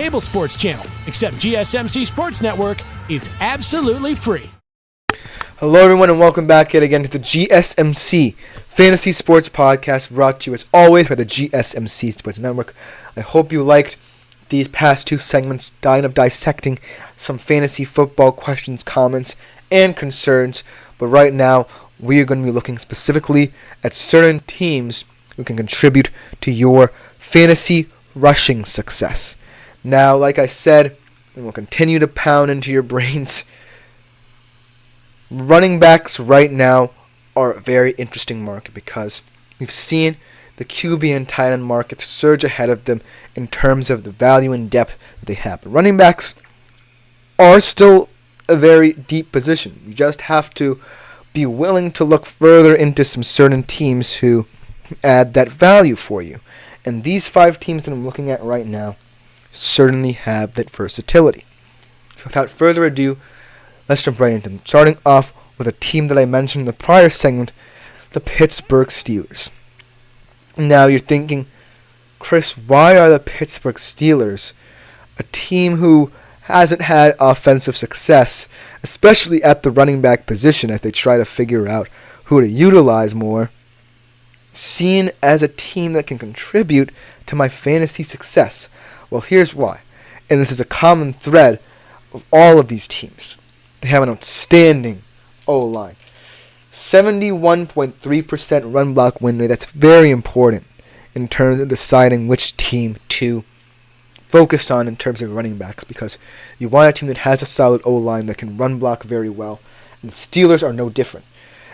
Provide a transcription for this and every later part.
cable sports channel, except GSMC Sports Network is absolutely free. Hello everyone and welcome back yet again to the GSMC Fantasy Sports Podcast, brought to you as always by the GSMC Sports Network. I hope you liked these past two segments dissecting some fantasy football questions, comments, and concerns. But right now, we are going to be looking specifically at certain teams who can contribute to your fantasy rushing success. Now, like I said, and we'll continue to pound into your brains, running backs right now are a very interesting market because we've seen the QB and tight end markets surge ahead of them in terms of the value and depth that they have. But running backs are still a very deep position. You just have to be willing to look further into some certain teams who add that value for you. And these five teams that I'm looking at right now certainly have that versatility. So without further ado, let's jump right into them. Starting off with a team that I mentioned in the prior segment, the Pittsburgh Steelers. Now you're thinking, Chris, why are the Pittsburgh Steelers a team who hasn't had offensive success, especially at the running back position as they try to figure out who to utilize more, seen as a team that can contribute to my fantasy success? Well, here's why. And this is a common thread of all of these teams. They have an outstanding O-line. 71.3% run block win rate. That's very important in terms of deciding which team to focus on in terms of running backs, because you want a team that has a solid O-line that can run block very well. And the Steelers are no different.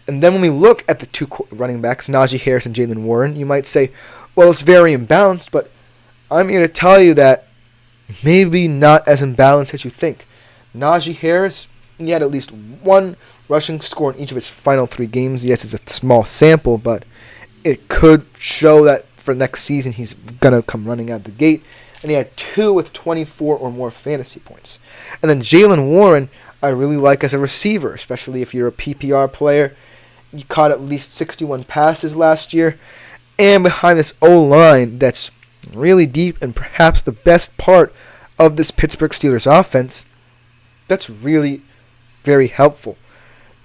And then when we look at the two running backs, Najee Harris and Jalen Warren, you might say, well, it's very imbalanced, but I'm here to tell you that maybe not as imbalanced as you think. Najee Harris, he had at least one rushing score in each of his final three games. Yes, it's a small sample, but it could show that for next season he's going to come running out the gate. And he had 2 with 24 or more fantasy points. And then Jalen Warren, I really like as a receiver, especially if you're a PPR player. He caught at least 61 passes last year. And behind this O-line that's really deep and perhaps the best part of this Pittsburgh Steelers offense, that's really very helpful.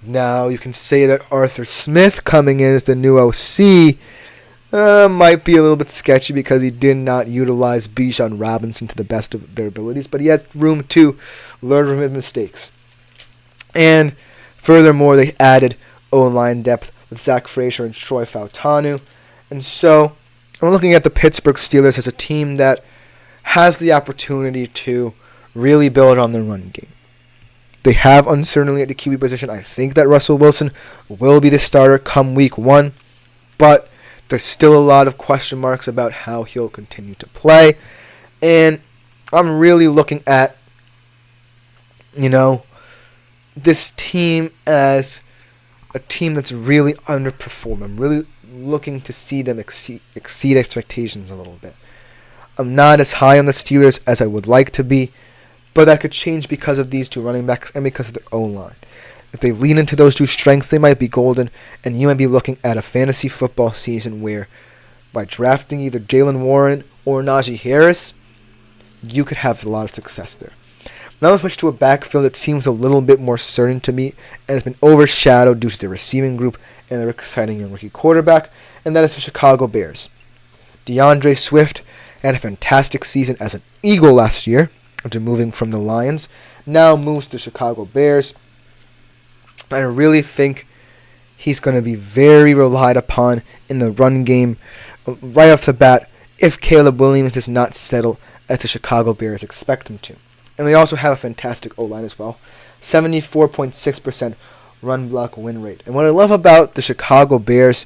Now, you can say that Arthur Smith coming in as the new OC might be a little bit sketchy because he did not utilize Bijan Robinson to the best of their abilities, but he has room to learn from his mistakes. And furthermore, they added O-line depth with Zach Frazier and Troy Fautanu. And so, I'm looking at the Pittsburgh Steelers as a team that has the opportunity to really build on their running game. They have uncertainty at the QB position. I think that Russell Wilson will be the starter come week 1, but there's still a lot of question marks about how he'll continue to play. And I'm really looking at, this team as a team that's really underperformed. I'm really looking to see them exceed expectations a little bit. I'm not as high on the Steelers as I would like to be, but that could change because of these two running backs and because of their O-line. If they lean into those two strengths, they might be golden, and you might be looking at a fantasy football season where by drafting either Jalen Warren or Najee Harris, you could have a lot of success there. Now let's switch to a backfield that seems a little bit more certain to me and has been overshadowed due to their receiving group and their exciting young rookie quarterback, and that is the Chicago Bears. DeAndre Swift had a fantastic season as an Eagle last year after moving from the Lions. Now moves to the Chicago Bears. I really think he's going to be very relied upon in the run game right off the bat if Caleb Williams does not settle as the Chicago Bears expect him to. And they also have a fantastic O-line as well. 74.6% run block win rate. And what I love about the Chicago Bears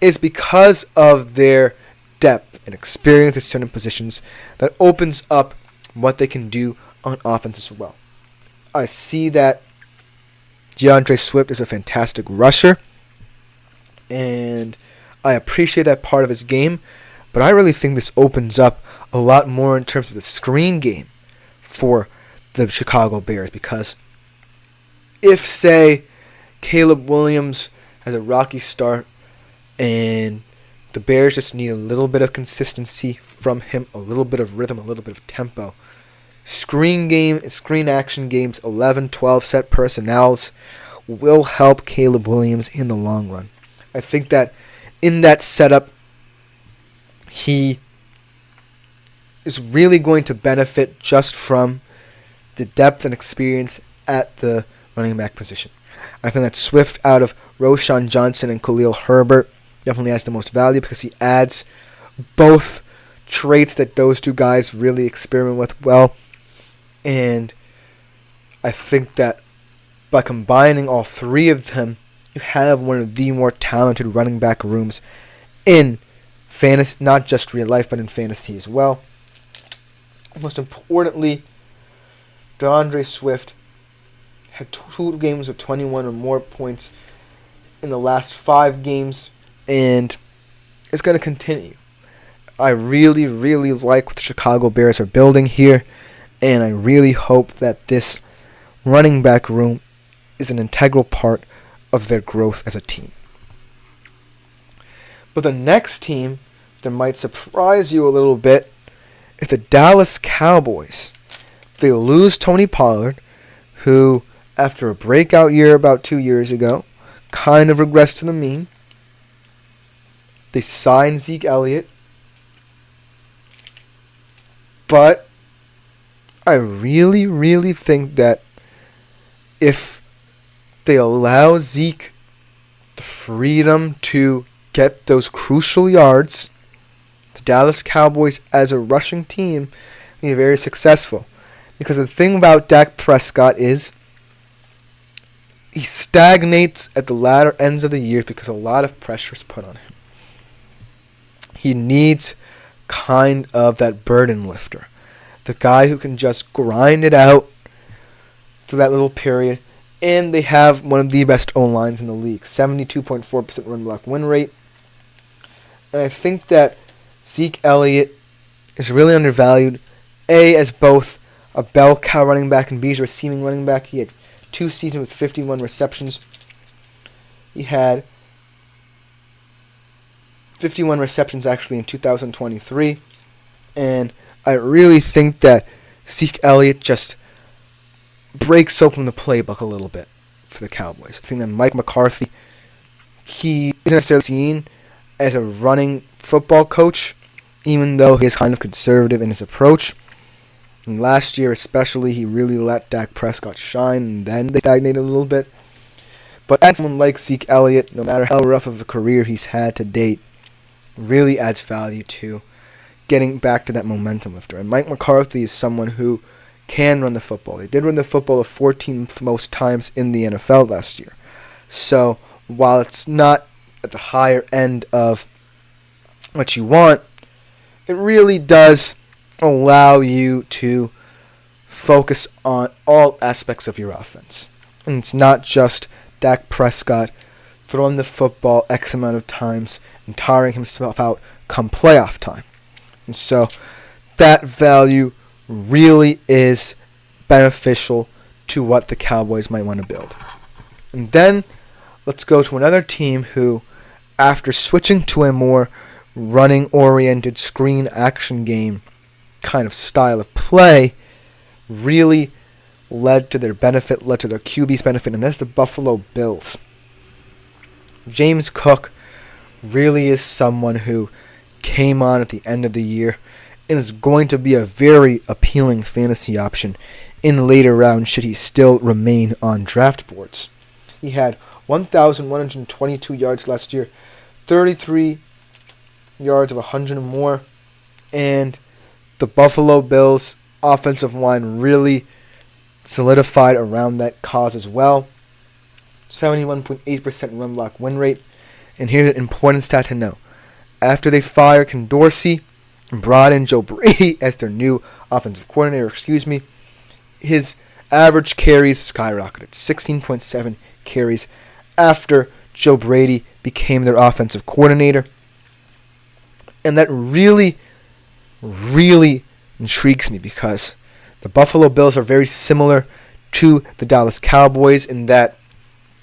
is because of their depth and experience at certain positions that opens up what they can do on offense as well. I see that DeAndre Swift is a fantastic rusher, and I appreciate that part of his game, but I really think this opens up a lot more in terms of the screen game for the Chicago Bears, because if, say, Caleb Williams has a rocky start and the Bears just need a little bit of consistency from him, a little bit of rhythm, a little bit of tempo, screen action games, 11, 12 set personnels will help Caleb Williams in the long run. I think that in that setup, he is really going to benefit just from the depth and experience at the running back position. I think that Swift out of Roshan Johnson and Khalil Herbert definitely has the most value because he adds both traits that those two guys really experiment with well. And I think that by combining all three of them, you have one of the more talented running back rooms in fantasy, not just real life, but in fantasy as well. Most importantly, DeAndre Swift had 2 games with 21 or more points in the last 5 games, and it's going to continue. I really, really like what the Chicago Bears are building here, and I really hope that this running back room is an integral part of their growth as a team. But the next team that might surprise you a little bit is the Dallas Cowboys. They lose Tony Pollard, who, after a breakout year about 2 years ago, kind of regressed to the mean. They signed Zeke Elliott. But I really, really think that if they allow Zeke the freedom to get those crucial yards, the Dallas Cowboys as a rushing team will be very successful. Because the thing about Dak Prescott is he stagnates at the latter ends of the year because a lot of pressure is put on him. He needs kind of that burden lifter. The guy who can just grind it out through that little period. And they have one of the best O-lines in the league. 72.4% run block win rate. And I think that Zeke Elliott is really undervalued. A, as both a bell cow running back and B, as a receiving running back. He had 2 seasons with 51 receptions. He had 51 receptions actually in 2023. And I really think that Zeke Elliott just breaks open the playbook a little bit for the Cowboys. I think that Mike McCarthy, he isn't necessarily seen as a running football coach, even though he is kind of conservative in his approach. And last year especially, he really let Dak Prescott shine, and then they stagnated a little bit. But adding someone like Zeke Elliott, no matter how rough of a career he's had to date, really adds value to getting back to that momentum lifter. And Mike McCarthy is someone who can run the football. He did run the football the 14th most times in the NFL last year. So while it's not at the higher end of what you want, it really does allow you to focus on all aspects of your offense. And it's not just Dak Prescott throwing the football X amount of times and tiring himself out come playoff time. And so that value really is beneficial to what the Cowboys might want to build. And then let's go to another team who, after switching to a more running-oriented screen action game kind of style of play, really led to their benefit, led to their QB's benefit, and that's the Buffalo Bills. James Cook really is someone who came on at the end of the year and is going to be a very appealing fantasy option in later rounds should he still remain on draft boards. He had 1,122 yards last year, 33 yards of 100 or more, and the Buffalo Bills offensive line really solidified around that cause as well. 71.8% run block win rate. And here's an important stat to know. After they fired Ken Dorsey and brought in Joe Brady as their new offensive coordinator, his average carries skyrocketed. 16.7 carries after Joe Brady became their offensive coordinator. And that really, really intrigues me because the Buffalo Bills are very similar to the Dallas Cowboys in that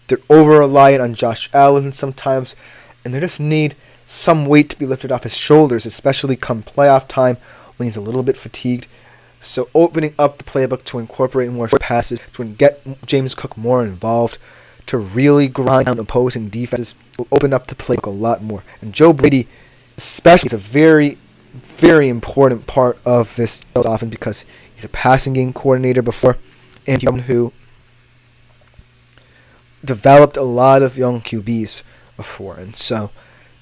they're over-reliant on Josh Allen sometimes, and they just need some weight to be lifted off his shoulders, especially come playoff time when he's a little bit fatigued. So opening up the playbook to incorporate more passes, to get James Cook more involved, to really grind down opposing defenses will open up the playbook a lot more. And Joe Brady especially is a very, very important part of this offense because he's a passing game coordinator before and someone who developed a lot of young QBs before. And so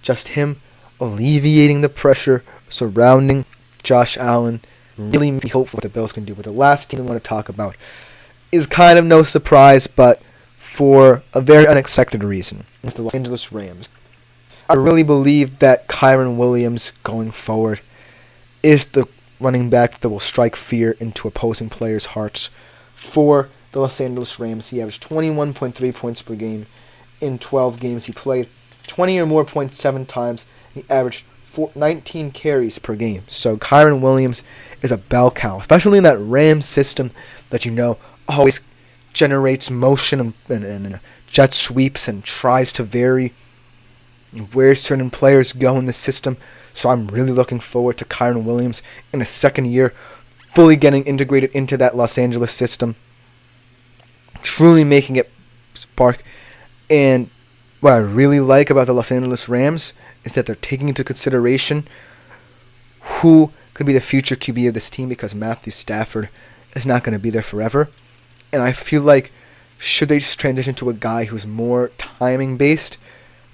just him alleviating the pressure surrounding Josh Allen really makes me hopeful what the Bills can do. But the last team I want to talk about is kind of no surprise, but for a very unexpected reason. It's the Los Angeles Rams. I really believe that Kyren Williams going forward is the running back that will strike fear into opposing players' hearts for the Los Angeles Rams. He averaged 21.3 points per game in 12 games he played, 20 or more points 7 times. He averaged 19 carries per game. So Kyren Williams is a bell cow, especially in that Rams system that always generates motion and jet sweeps and tries to vary where certain players go in the system. So I'm really looking forward to Kyren Williams in his second year, fully getting integrated into that Los Angeles system, truly making it spark. And what I really like about the Los Angeles Rams is that they're taking into consideration who could be the future QB of this team, because Matthew Stafford is not going to be there forever. And I feel like should they just transition to a guy who's more timing based,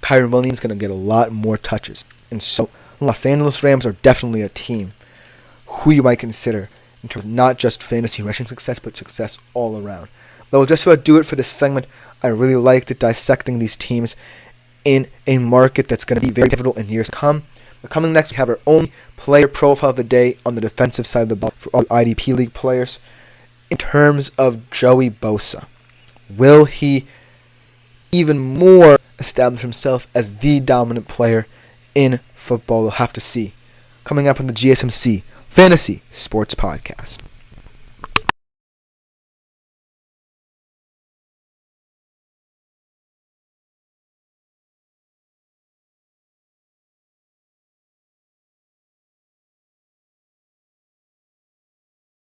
Kyren Williams is going to get a lot more touches. And so Los Angeles Rams are definitely a team who you might consider in terms of not just fantasy rushing success, but success all around. That will just about do it for this segment. I really liked it dissecting these teams in a market that's going to be very pivotal in years to come. But coming next, we have our own player profile of the day on the defensive side of the ball for all IDP League players. In terms of Joey Bosa, will he even more establish himself as the dominant player in football? We'll have to see. Coming up on the GSMC Fantasy Sports Podcast.